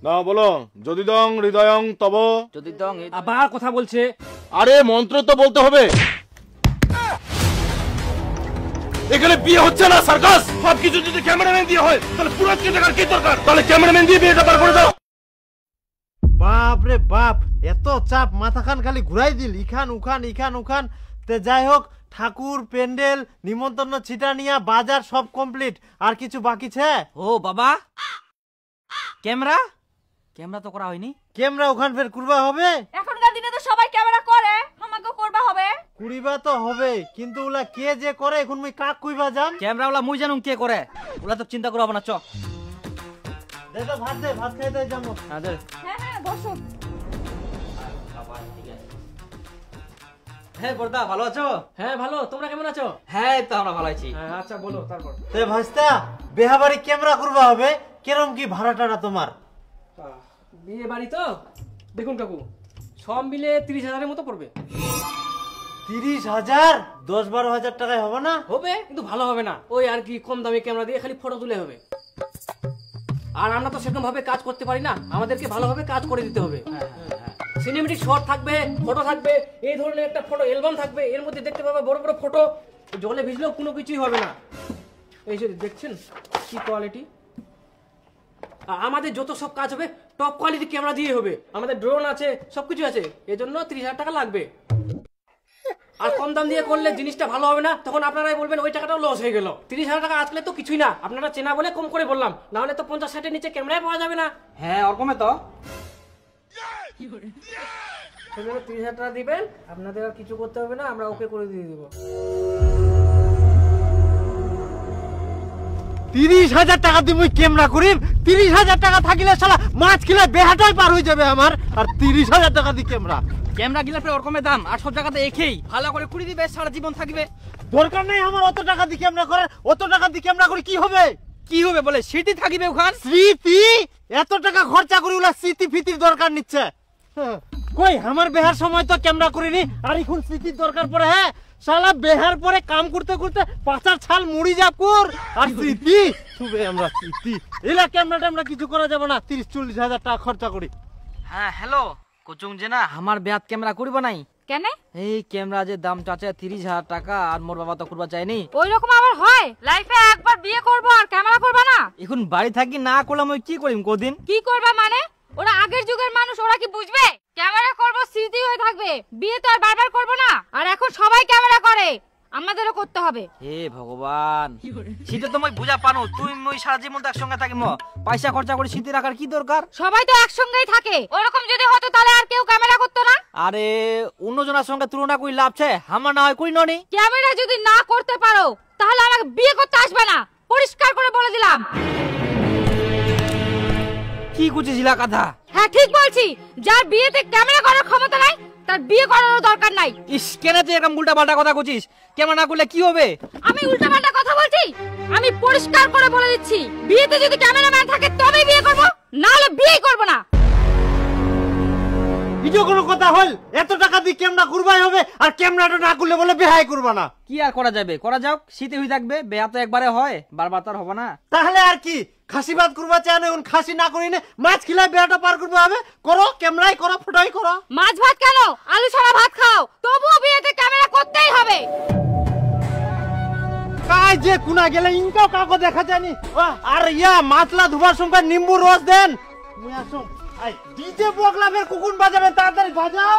না বলো, যদি দং হৃদয়ং তব। যদি দং আবার কথা বলছে। আরে মন্ত্র তো বলতে হবে। এখানে বিয়ে হচ্ছে না সার্কাস। সবকিছু যদি ক্যামেরাম্যান দিয়ে হয় তাহলে পুরস্কার টাকার কি দরকার? তাহলে ক্যামেরাম্যান দিয়ে বিয়েটা পার করে দাও। বাপ রে বাপ, এত চাপ, মাথাখান খালি ঘুরাই দিল, ইখান উখান ইখান উখান। তে যাই হোক, ঠাকুর, প্যান্ডেল, নিমন্ত্রণ, ছিটানিয়া, বাজার সব কমপ্লিট। আর কিছু বাকি ছে? ও বাবা, ক্যামেরা ক্যামেরা তো করা হয়নি। ক্যামেরা ওখান ফের কুরবা হবে? এখনকার দিনে তো সবাই ক্যামেরা করে, আমাকেও করবা হবে। কুড়িবা তো হবে, কিন্তু ওলা কে যে করে এখন মুই কাক কইবা যাম? ক্যামেরা ওলা মুই জানুম কে করে, ওলা তো চিন্তা করব না। চ দে তো ভাত দে, ভাত খাইতে যাবো। হ্যাঁ দে। হ্যাঁ হ্যাঁ বসো। হ্যাঁ বড়দা, ভালো আছো? হ্যাঁ ভালো, তোমরা কেমন আছো? হ্যাঁ তো আমরা ভালো আছি। হ্যাঁ আচ্ছা বলো তারপর। তে ভাস্তা, বিহাবাড়ি ক্যামেরা করবা হবে, কেরম কি ভাড়াটাটা তোমার? বিয়ে বাড়ি তো দেখুন কাকু, সব মিলে 30,000-এর মতো পড়বে। 30,000? 10-12 টাকায় হবে না? হবে, কিন্তু ভালো হবে না। ওই আর কি, কম দামে ক্যামেরা দিয়ে খালি ফটো তুলে হবে। আর আমরা তো সেরকম ভাবে কাজ করতে পারি না, আমাদেরকে ভালোভাবে কাজ করে দিতে হবে। সিনেমেটিক শট থাকবে, ফটো থাকবে, এই ধরনের একটা ফটো অ্যালবাম থাকবে, এর মধ্যে দেখতে পাবে বড় বড় ফটো, জলে ভিজলেও কোনো কিছুই হবে না। এই যে দেখছেন কি কোয়ালিটি। আমাদের যত সব কাজ হবে টপ কোয়ালিটি ক্যামেরা দিয়ে হবে, আমাদের ড্রোন আছে, সবকিছু আছে, এজন্য 30,000 টাকা লাগবে। আর কম দাম দিয়ে করলে জিনিসটা ভালো হবে না, তখন আপনারাই বলবেন ওই টাকাটাও লস হয়ে গেল। 30,000 টাকা আজকে তো কিছুই না, আপনারা চেনা বলে কম করে বললাম, না হলে তো 50-60-এর নিচে ক্যামেরায় পাওয়া যাবে না। হ্যাঁ ওরকমই তো। 30,000 টাকা দিবেন, আপনাদের আর কিছু করতে হবে না, আমরা ওকে করে দিয়ে দেবো। 30,000 টাকা দিয়ে মুই ক্যামেরা করিম? 30,000 টাকা থাকিলে শালা মাছ কিলা বেহাটাই পার হয়ে যাবে আমার। আর 30,000 টাকা দিয়ে ক্যামেরা? ক্যামেরা গিলার পরে ওরকমের দাম, আর সব জায়গাতে একই, ভালো করে কুড়ি দিবে, সারা জীবন থাকবে। দরকার নাই আমার অত টাকা দিয়ে ক্যামেরা করার। অত টাকা দিয়ে ক্যামেরা করে কি হবে? কি হবে বলে, স্মৃতি থাকিবে ওখান। স্মৃতি? এত টাকা খরচা করে ওলা স্মৃতি ফিতির দরকার নিচ্ছে? কই আমার বেহার সময় তো ক্যামেরা করিনি, আর এখন স্মৃতির দরকার পড়ে? হ্যাঁ শালা বেহার পরে কাম করতে করতে পাচার ছাল মুড়ি যাপুর, আর স্মৃতি শুবে আমরা স্মৃতি। এলা ক্যামেরা ট্যামেরা কিছু করা যাবে না, 30-40 টাকা খরচা করি। হ্যাঁ হ্যালো কোচুং যে না, আমার বেয়াত ক্যামেরা করব নাই কেন? এই ক্যামেরা যে দাম চাচা 30,000 টাকা, আর মোর বাবা তো করবা চাইনি। ওই রকম আবার হয়? লাইফে একবার বিয়ে করব আর ক্যামেরা করবা না? এখন বাড়ি থাকি না করলাম, ওই কি করিম কদিন? কি করবা মানে? ওরা আগের যুগের মানুষ, ওরা কি বুঝবে? ক্যামেরা করব, স্মৃতি হয়ে থাকবে, বিয়ে তো আর বারবার করব না। আর এখন সবাই ক্যামেরা করে, আমাদেরও করতে হবে। হে ভগবান, সেটা তো মই বুঝা পানো, তুই মই সারা জীবন তো একসঙ্গে থাকিম, পয়সা খরচা করে স্মৃতি রাখার কি দরকার? সবাই তো একসঙ্গেই থাকে, ওরকম যদি হতো তাহলে আর কেউ ক্যামেরা করতো না। আরে অন্যজনের সঙ্গে তুলনা করি লাভ আছে, আমার না হয় করি ননি। ক্যামেরা যদি না করতে পারো তাহলে আমাকে বিয়ে করতে আসবে না, পরিষ্কার করে বলে দিলাম। কি কুচিছিলা কথা? হ্যাঁ ঠিক বলছি, যার বিয়েতে ক্যামেরা করার ক্ষমতা নাই তার বিয়ে করারও দরকার নাই। ইস, কেন তুই এরকম উল্টা পাল্টা কথা কইছিস? ক্যামেরা না করলে কি হবে? আমি উল্টা পাল্টা কথা বলছি? আমি পরিষ্কার করে বলে দিচ্ছি, বিয়েতে যদি ক্যামেরাম্যান থাকে তবেই বিয়ে করব, না হলে বিয়েই করব না। ভিডিও কোনো কথা হল? এত টাকা দিয়ে ক্যামেরা করবাই হবে, আর ক্যামেরাটা না করলে বলে বেহাই করবা না। কি আর করা যাবে, করা যাক, শীতে হয়ে থাকবে, বেয়া তো একবারে হয়, বারবার তো আর হবে না। তাহলে আর কি, খাসি ভাত করবা চায় না, এখন খাসি না করি না, মাছ খিলাই বেড়াটা পার করবা হবে। করো, ক্যামেরাই করো, ফটোই করো। মাছ ভাত কেন, আলু ছাড়া ভাত খাও, তবুও বিয়েতে ক্যামেরা করতেই হবে। কাই যে কুনা গেলে ইনকাও কাকো দেখা যায়নি। আর ইয়া মাছলা ধুবার সময় নিম্বু রস দেন। মুই আসুম। আই ডিজে বগলামের কুকুন বাজাবেন, তাড়াতাড়ি বাজাও।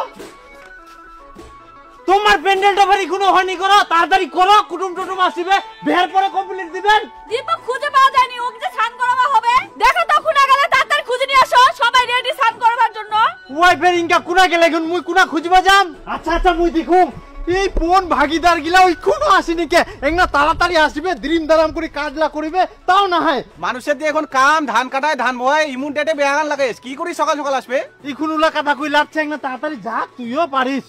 তোমার প্যান্ডেলটা ভারি কোনো হয়নি, করো তাড়াতাড়ি করো, কুটুম টুটুম আসিবে, বের পরে কমপ্লিট দিবেন। দীপক খুঁজে পাওয়া যায়নি, ওকে যে স্নান করাবা হবে। দেখো তো কুনা গেলে তাড়াতাড়ি খুঁজে নিয়ে আসো, সবাই রেডি স্নান করবার জন্য। ওই ফের ইনকা কুনা গেলে এখন মুই কুনা খুঁজবা যাম। আচ্ছা আচ্ছা মুই দেখুম। এই কোন ভাগিদার গিলা ওই কোনো আসেনি কে, একনা তাড়াতাড়ি আসবে, দ্রিম দারাম করে কাজলা করিবে, তাও না হয়। মানুষের দিয়ে এখন কাম, ধান কাটায়, ধান বয়, ইমুন ডেটে বেহান লাগে, কি করি সকাল সকাল আসবে? ইখুন উলা কথা কই লাগছে, একনা তাড়াতাড়ি যা, তুইও পারিস।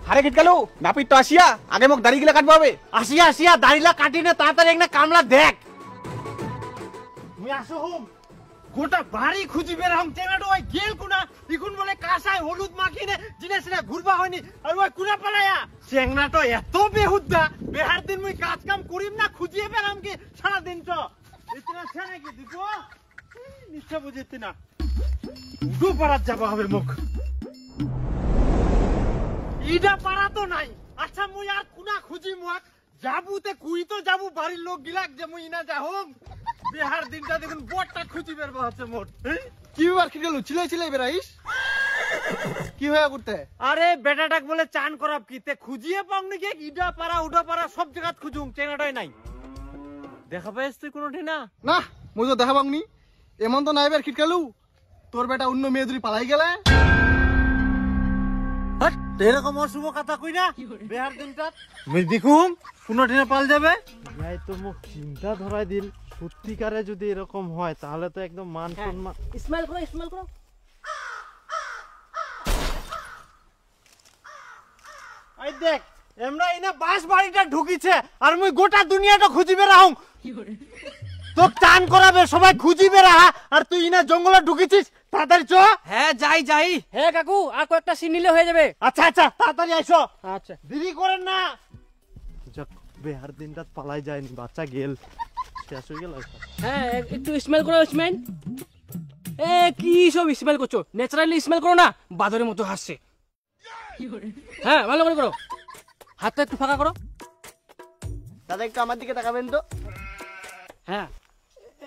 হারে গেট গেল নাপিত তো আসিয়া, আগে মোক দাড়ি গিলা কাটবো হবে। আসিয়া আসিয়া দাড়িলা কাটিনে তাড়াতাড়ি একনা কামলা দেখ। মুই আসো হুম, গোটা বাড়ি খুঁজিবে রাম, চেনাটো ওই গেল কুনা, ইখুন বলে কাঁসায় হলুদ মাখিনে জিনিস না ঘুরবা হয়নি, আর ওই কুনা পালায়া। চেংনাটো এত বেহুদ্দা, বেহার দিন মুই কাজ কাম করিম না, খুঁজিয়ে পেলাম কি সারা দিন তো। ইতনা ছেনে কি দিব নিশ্চয় বুঝিতে না। উডো পাড়াত যাবা হবে মোক ইডা পাড়া তো নাই আচ্ছা মুই আর কুনা খুঁজি মুয়াক যাবুতে কুই তো যাবু বাড়ির লোক গিলাক যে মুই ইনা যাহম বিহার দিনটা দেখুন বড়টা খুঁজি বের হচ্ছে মোট কি ব্যাপার কি গেল চিলাই চিলাই বেরাইস কি হয়ে করতে আরে বেটাটাক বলে চান করাব কি তে খুঁজিয়ে পাও নাকি ইডা পাড়া উডা পাড়া সব জায়গা খুঁজুম চেনাটাই নাই দেখা পাইস তুই কোনোটি না না মুই তো দেখা পাংনি এমন তো নাই বের খিটকালু তোর বেটা অন্য মেয়ে দুরি পালাই গেলে হট এরকম অশুভ কথা কই না বিহার দিনটাত মুই দেখুম কোনোটি না পাল যাবে ভাই তো মোক চিন্তা ধরাই দিল সত্যিকারে যদি এরকম হয় তাহলে তো একদম মান সম্মান স্মাইল করো স্মাইল করো আই দেখ এমরা ইনা বাস বাড়িটা ঢুকিছে আর মুই গোটা দুনিয়াটা খুঁজিবে রাহুম তো টান করাবে সবাই খুঁজিবে রাহা আর তুই ইনা জঙ্গলে ঢুকিছিস তাড়াতাড়ি চ হ্যাঁ যাই যাই। হ্যাঁ কাকু আর কয়েকটা সিন নিলে হয়ে যাবে। আচ্ছা আচ্ছা তাড়াতাড়ি আইসো আচ্ছা দেরি করেন না যাক বিহার দিনটা পালাই যায়নি বাচ্চা গেল শেষ হয়ে গেল হ্যাঁ একটু স্মেল করো স্মেল এ কি সব স্মেল করছো ন্যাচারালি স্মেল করো না বাদরের মতো হাসছে হ্যাঁ ভালো করে করো হাতটা একটু ফাঁকা করো দাদা একটু আমার দিকে তাকাবেন তো হ্যাঁ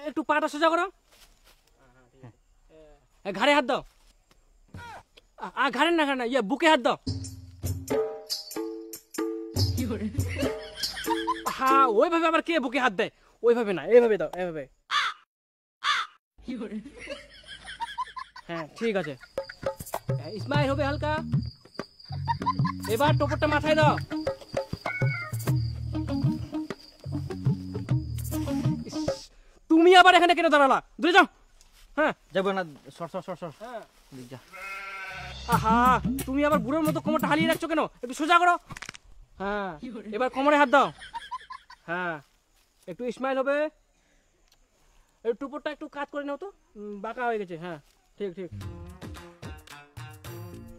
একটু পাটা সোজা করো ঘাড়ে হাত দাও ঘাড়ে না ঘাড়ে না ইয়ে বুকে হাত দাও হ্যাঁ ওইভাবে আবার কে বুকে হাত দেয় ওইভাবে না এইভাবে দাও এইভাবে হ্যাঁ ঠিক আছে স্মাইল হবে হালকা এবার টোপরটা মাথায় দাও তুমি আবার এখানে কেন দাঁড়ালা দূরে যাও হ্যাঁ যাবো না সর সর সর সর যা। আহা তুমি আবার বুড়োর মতো কোমরটা হালিয়ে রাখছো কেন একটু সোজা করো হ্যাঁ এবার কোমরে হাত দাও হ্যাঁ একটু স্মাইল হবে একটু টুপরটা একটু কাজ করে নাও তো বাঁকা হয়ে গেছে হ্যাঁ ঠিক ঠিক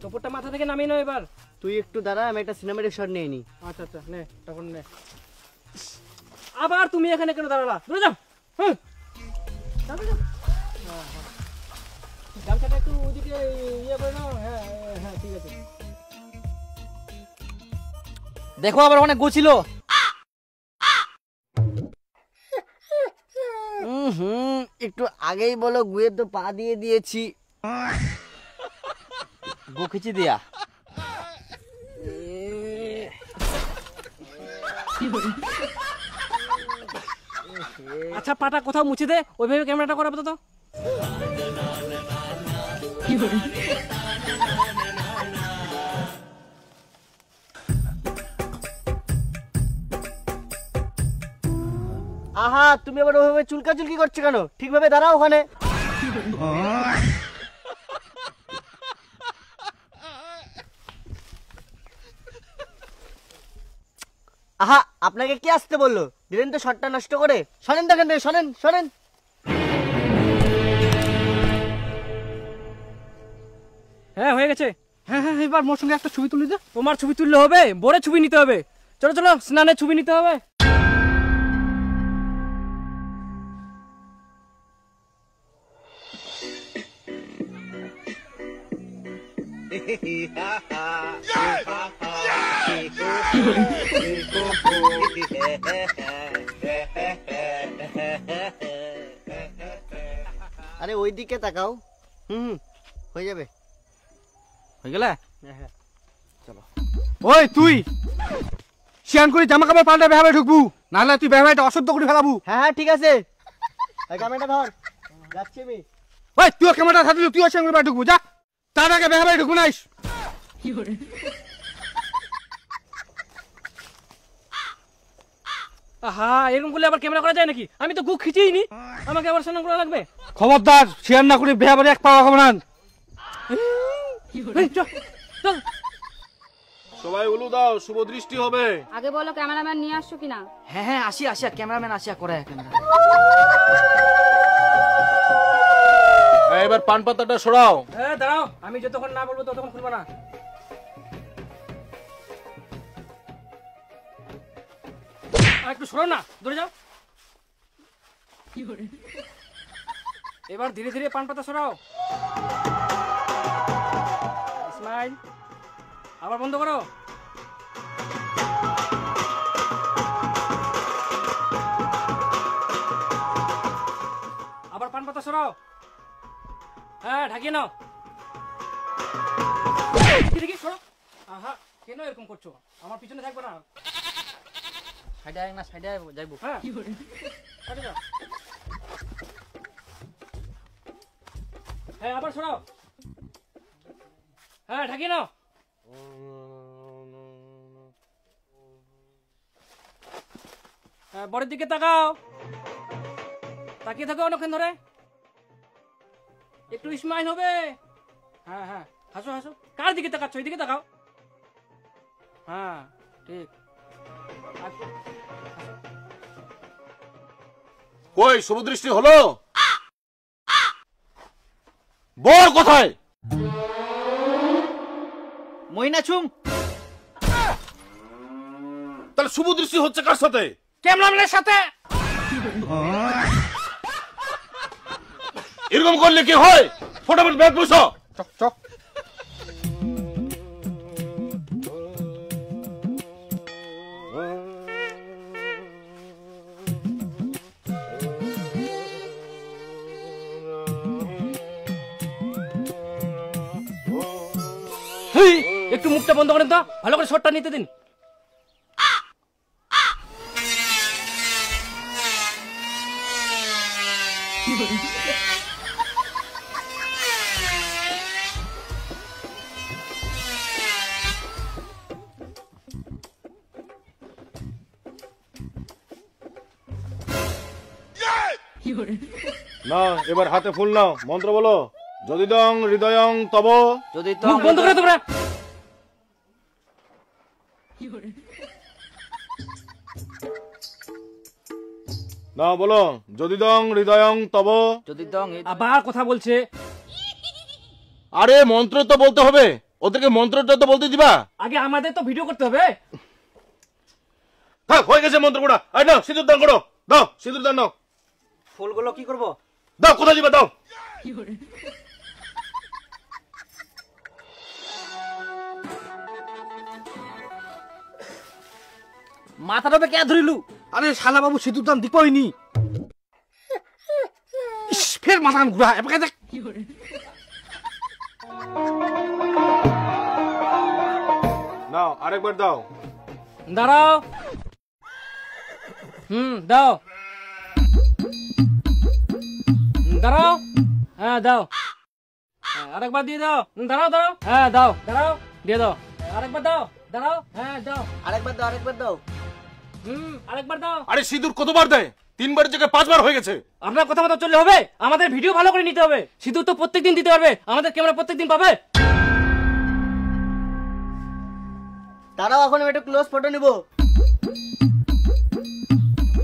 টুপরটা মাথা থেকে নামিয়ে নাও এবার তুই একটু দাঁড়া আমি একটা সিনেমাটিক শট নিয়ে নি আচ্ছা আচ্ছা নে তখন নে আবার তুমি এখানে কেন দাঁড়ালা দূরে যাও হুম যাও, যাও। হ্যাঁ, হ্যাঁ। গামছাটা একটু ওইদিকে ইয়ে করে নাও হ্যাঁ হ্যাঁ ঠিক আছে দেখো আবার অনেক গোছিল। একটু আগেই বলো গুয়ের তো পা দিয়ে দিয়েছি গো খিচি দিয়া আচ্ছা পাটা কোথাও মুছে দে ওইভাবে ক্যামেরাটা করাবো তো আহা তুমি আবার ওইভাবে চুলকাচুলকি করছো কেন ঠিকভাবে দাঁড়াও ওখানে আহা আপনাকে কি আসতে বললো দিলেন তো শটটা নষ্ট করে শোনেন দেখেন শোনেন শোনেন হ্যাঁ হয়ে গেছে হ্যাঁ হ্যাঁ এবার মোর সঙ্গে একটা ছবি তুলে দে তোমার ছবি তুললে হবে বড় ছবি নিতে হবে চলো চলো স্নানের ছবি নিতে হবে আরে ওই দিকে তাকাও হয়ে যাবে হয়ে গেলে ওই তুই শিয়ান করে জামা কাপড় পাল্টা বেহাবে ঢুকবু নাহলে তুই বেহাবাইটা অশুদ্ধ করে ফেলাবু হ্যাঁ হ্যাঁ ঠিক আছে ক্যামেরাটা ধর যাচ্ছি আমি ওই তুই ক্যামেরাটা থাকলে তুই শিয়ান করে ঢুকবু যা তার আগে বেহাবাই ঢুকবু নাইস আহা এরকম করলে আবার ক্যামেরা করা যায় নাকি আমি তো গু খিচেই নি আমাকে আবার স্নান করা লাগবে খবরদার শিয়ান না করে বেহাবাই এক পাওয়া খবর না চল সবাই উলু দাও শুভ দৃষ্টি হবে আগে বলো ক্যামেরাম্যান নিয়ে আসছো কিনা। হ্যাঁ হ্যাঁ আসি আসি ক্যামেরাম্যান আসিয়া করে ক্যামেরা এবার পান পাতাটা সরাও হ্যাঁ দাঁড়াও আমি যতক্ষণ না বলবো ততক্ষণ খুলবো না আর একটু সরো না দূরে যাও এবার ধীরে ধীরে পান পাতা সরাও। স্মাইল। আবার বন্ধ করো। আবার পান পাতা সরাও। হ্যাঁ, ঢাকিয়ে নাও। দেখি সরো। আহা, কেন এরকম করছো? আমার পিছনে থাকবে না। সাইডে আয় না, সাইডে আয়, যাইবো। হ্যাঁ, সাইডে যাও। হ্যাঁ, আবার সরাও। হ্যাঁ, ঢাকিয়ে নাও। হ্যাঁ, বড়ের দিকে তাকাও। তাকিয়ে থাকো অনেকক্ষণ ধরে। একটু স্মাইল হবে। হ্যাঁ হ্যাঁ, হাসো হাসো। কার দিকে তাকাচ্ছ? এই দিকে তাকাও। হ্যাঁ, ঠিক। কই শুভদৃষ্টি হলো? বর কোথায়? মইনাছুম। তাহলে শুভদৃষ্টি হচ্ছে কার সাথে? ক্যামেরাম্যানের সাথে। এরকম করলে কি হয়? ফটাফট ব্যাগ বসো। চক চক। একটু মুখটা বন্ধ করেন তো, ভালো করে শটটা নিতে দিন। না, এবার হাতে ফুল নাও, মন্ত্র বলো। যদি দং হৃদয়ং তব। যদি তো মুখ বন্ধ করে তোমরা। না বলো, যদি দং হৃদয়ং তব। যদি তো আবার কথা বলছে। আরে মন্ত্র তো বলতে হবে, ওদেরকে মন্ত্রটা তো বলতে দিবা। আগে আমাদের তো ভিডিও করতে হবে। থাক, হয়ে গেছে মন্ত্র পড়া। আই নাও, সিঁদুর দান করো। দাও, সিঁদুর দান নাও। ফুলগুলো কি করব? দাও, কোথায় দিবা দাও। মাথাটা কে ধরিলু? আরে শালা বাবু সিঁদুর দান দিপইনি। ফের মাথা ঘুরা এবারে দেখ। নাও, আরেকবার দাও। দাঁড়াও। দাও। দাঁড়াও। হ্যাঁ, দাও। আরেকবার দিয়ে দাও। দাঁড়াও দাঁড়াও। হ্যাঁ, দাও। দাঁড়াও, দিয়ে দাও। আরেকবার দাও। দাঁড়াও। হ্যাঁ, দাও। আরেকবার দাও, আরেকবার দাও। আরেকবার দাও। আরে সিঁদুর কতবার দেয়? 3 বারের জায়গায় 5 বার হয়ে গেছে। আপনার কথা মতো চললে হবে? আমাদের ভিডিও ভালো করে নিতে হবে। সিঁদুর তো প্রত্যেকদিন দিতে পারবে, আমাদের ক্যামেরা প্রত্যেকদিন পাবে। দাঁড়াও, এখন আমি একটা ক্লোজ ফটো নিব।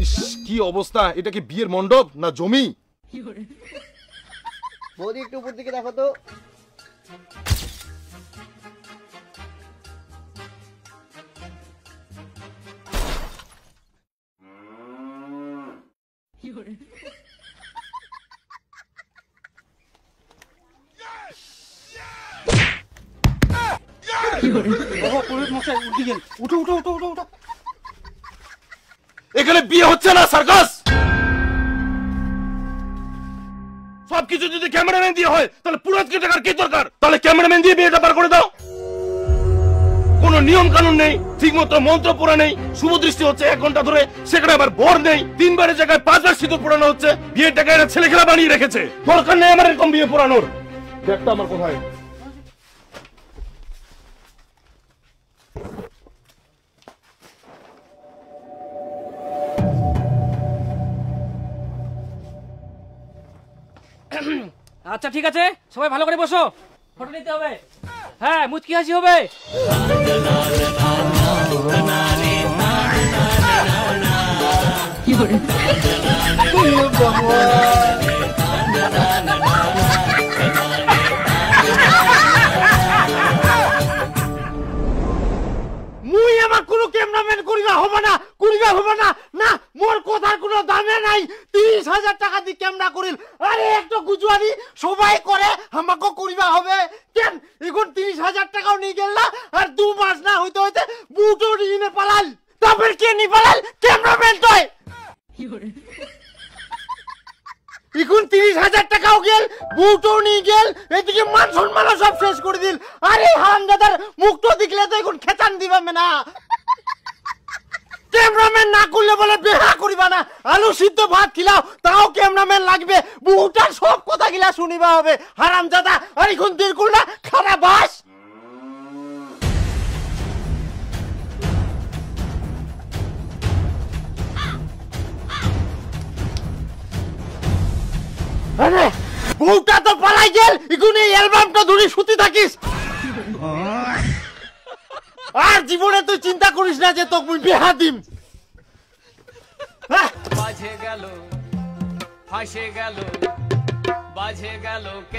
ইস, কি অবস্থা! এটা কি বিয়ের মণ্ডপ না জমি? বৌদি একটু উপর দিকে দেখো তো। এখানে বিয়ে হচ্ছে না, সার্কাস। সবকিছু যদি ক্যামেরাম্যান দিয়ে হয় তাহলে পুরোতকে টাকার কি দরকার? তাহলে ক্যামেরাম্যান দিয়ে বিয়েটা পার করে দাও। কোনো নিয়ম কানুন নেই, ঠিক মতো মন্ত্র পড়া নেই। শুভদৃষ্টি হচ্ছে 1 ঘন্টা ধরে, সেখানে আবার বর নেই। 3 বারের জায়গায় 5 বার সিঁদুর পড়ানো হচ্ছে। বিয়েটাকে এরা ছেলে খেলা বানিয়ে রেখেছে। দরকার নেই আমার এরকম বিয়ে পড়ানোর। দেখটা আমার কোথায়? আচ্ছা, ঠিক আছে, সবাই ভালো করে বসো, ফটো নিতে হবে। হ্যাঁ, মুচকি হাসি হবে। মুই আমার কোনো ক্যামেরাম্যান করিবা হবে না, করিবা হবে না। না, মোর কথার কোনো দামে নাই। 30,000 টাকা দিয়ে ক্যামেরা করিল। আরে একটু নিয়ে গেল, এদিকে মান সম্মানও সব শেষ করে দিল। আরে হারামজাদার মুখটা দেখলে তো এখন খেচান দিবামে না। ক্যামেরাম্যান না করলে বলে বেহা করিবা না, আলু সিদ্ধ ভাত খিলাও তাও ক্যামেরাম্যান লাগবে, বহুটার সব কথা গিলা শুনিবা হবে। হারামজাদা আর এখন দিরকুল না খারাপ বাস। আরে বউটা তো পালাই গেল, এখন এই অ্যালবামটা ধরে শুতে থাকিস। আর জীবনে তুই চিন্তা করিস না যে তোকে মুই বিয়া দিম। বাজে গেল ফাঁসে গেল বাজে গেল কে